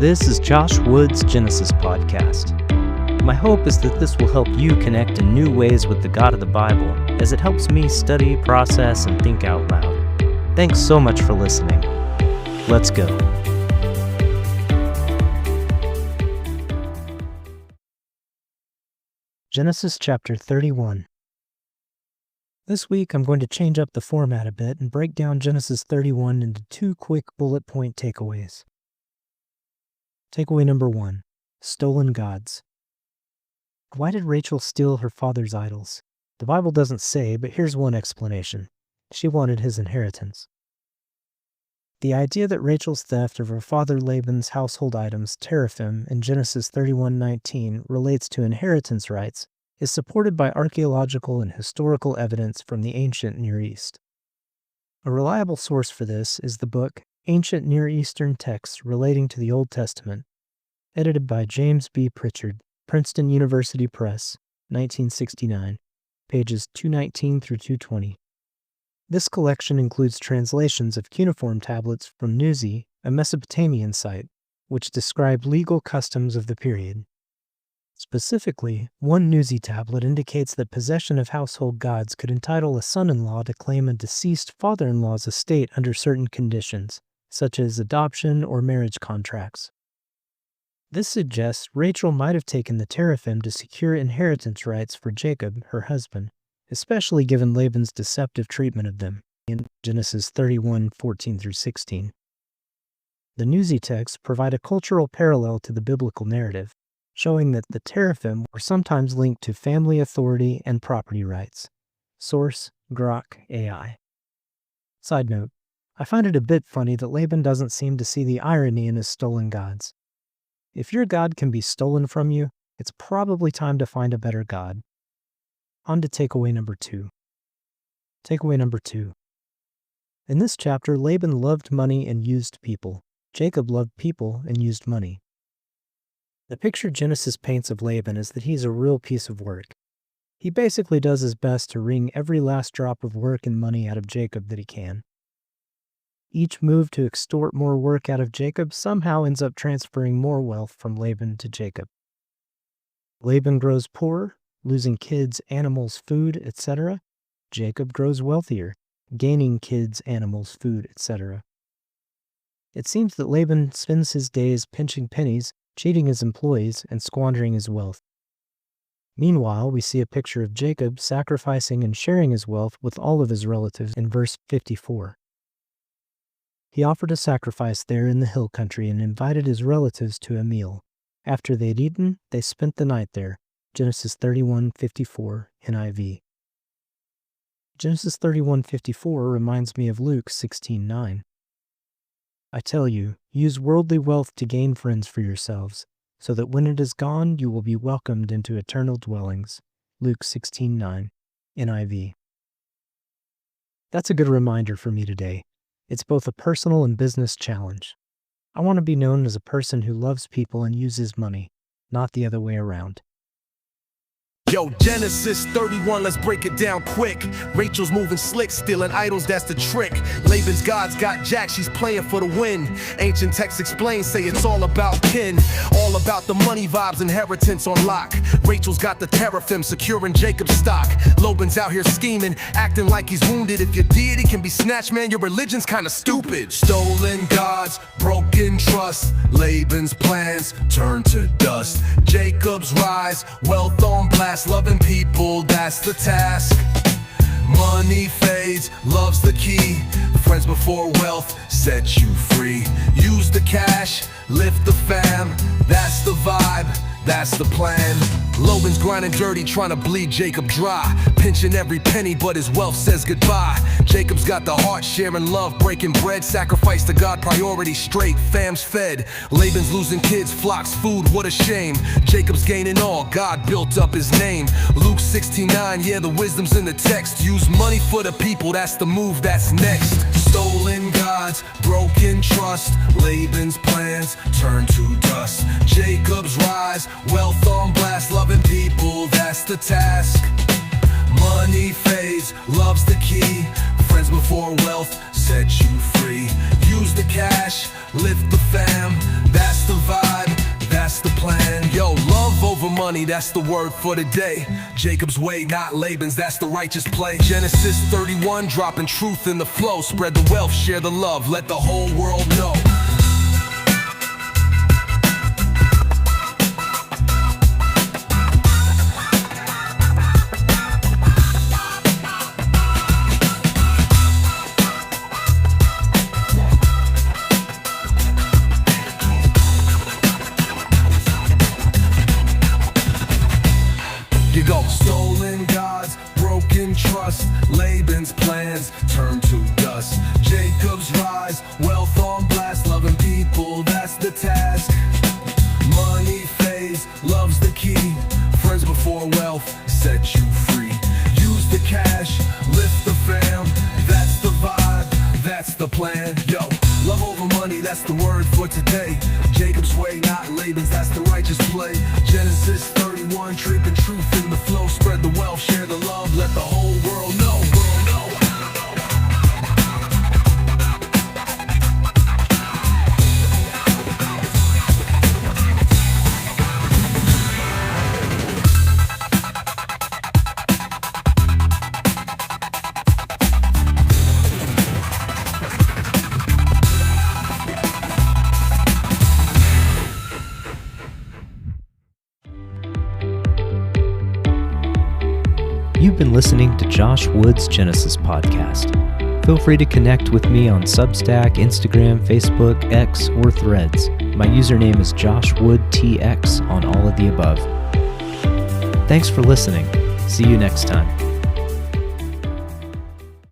This is Josh Wood's Genesis podcast. My hope is that this will help you connect in new ways with the God of the Bible, as it helps me study, process, and think out loud. Thanks so much for listening. Let's go. Genesis chapter 31. This week I'm going to change up the format a bit and break down Genesis 31 into two quick bullet point takeaways. Takeaway number 1. Stolen gods. Why did Rachel steal her father's idols? The Bible doesn't say, but here's one explanation. She wanted his inheritance. The idea that Rachel's theft of her father Laban's household items, teraphim, in Genesis 31:19 relates to inheritance rights is supported by archaeological and historical evidence from the ancient Near East. A reliable source for this is the book Ancient Near Eastern Texts Relating to the Old Testament, edited by James B. Pritchard, Princeton University Press, 1969, pages 219 through 220. This collection includes translations of cuneiform tablets from Nuzi, a Mesopotamian site, which describe legal customs of the period. Specifically, one Nuzi tablet indicates that possession of household gods could entitle a son-in-law to claim a deceased father-in-law's estate under certain conditions, such as adoption or marriage contracts. This suggests Rachel might have taken the teraphim to secure inheritance rights for Jacob, her husband, especially given Laban's deceptive treatment of them in Genesis 31:14 through 16. The Nuzi texts provide a cultural parallel to the biblical narrative, showing that the teraphim were sometimes linked to family authority and property rights. Source: Grok AI. Side note, I find it a bit funny that Laban doesn't seem to see the irony in his stolen gods. If your god can be stolen from you, it's probably time to find a better god. On to takeaway number 2. Takeaway number 2. In this chapter, Laban loved money and used people. Jacob loved people and used money. The picture Genesis paints of Laban is that he's a real piece of work. He basically does his best to wring every last drop of work and money out of Jacob that he can. Each move to extort more work out of Jacob somehow ends up transferring more wealth from Laban to Jacob. Laban grows poorer, losing kids, animals, food, etc. Jacob grows wealthier, gaining kids, animals, food, etc. It seems that Laban spends his days pinching pennies, cheating his employees, and squandering his wealth. Meanwhile, we see a picture of Jacob sacrificing and sharing his wealth with all of his relatives in verse 54. He offered a sacrifice there in the hill country and invited his relatives to a meal. After they'd eaten, they spent the night there. Genesis 31:54 NIV. Genesis 31:54 reminds me of Luke 16:9. I tell you, use worldly wealth to gain friends for yourselves, so that when it is gone you will be welcomed into eternal dwellings. Luke 16:9 NIV. That's a good reminder for me today. It's both a personal and business challenge. I want to be known as a person who loves people and uses money, not the other way around. Yo, Genesis 31, let's break it down quick. Rachel's moving slick, stealing idols, that's the trick. Laban's gods got jack, she's playing for the win. Ancient texts explain, say it's all about kin. All about the money vibes, inheritance on lock. Rachel's got the teraphim, securing Jacob's stock. Laban's out here scheming, acting like he's wounded. If your deity can be snatched, man, your religion's kinda stupid. Stolen gods, broken trust. Laban's plans turn to dust. Jacob's rise, wealth on blast. Loving people, that's the task. Money fades, love's the key. Friends before wealth set you free. Use the cash, lift the fam. That's the vibe, that's the plan. Laban's grinding dirty, trying to bleed Jacob dry. Pinching every penny, but his wealth says goodbye. Jacob's got the heart, sharing love, breaking bread. Sacrifice to God, priority straight, fam's fed. Laban's losing kids, flocks, food, what a shame. Jacob's gaining all, God built up his name. Luke 16:9, yeah, the wisdom's in the text. Use money for the people, that's the move, that's next. Stolen gods, broken trust. Laban's plans turn to dust. Jacob's rise, wealth on blast. Loving people, that's the task. Money fades, love's the key. Friends before wealth set you free. Use the cash, lift the fam, that's the vibe, that's the plan. Yo, love over money, that's the word for the day. Jacob's way, not Laban's, that's the righteous play. Genesis 31, dropping truth in the flow. Spread the wealth, share the love, let the whole world know. You go. Stolen gods, broken trust, Laban's plans turn to dust. Jacob's rise, wealth on blast, loving people, that's the task. Money fades, love's the key. Friends before wealth set you free. Use the cash, lift the fam, that's the vibe, that's the plan. Yo, love over money, that's the word for today. Jacob's way, not Laban's, that's the righteous play. Genesis 31, tripping truth in the flow. Spread the wealth, share the love, let the whole world know. You've been listening to Josh Wood's Genesis podcast. Feel free to connect with me on Substack, Instagram, Facebook, X, or Threads. My username is JoshWoodTX on all of the above. Thanks for listening. See you next time.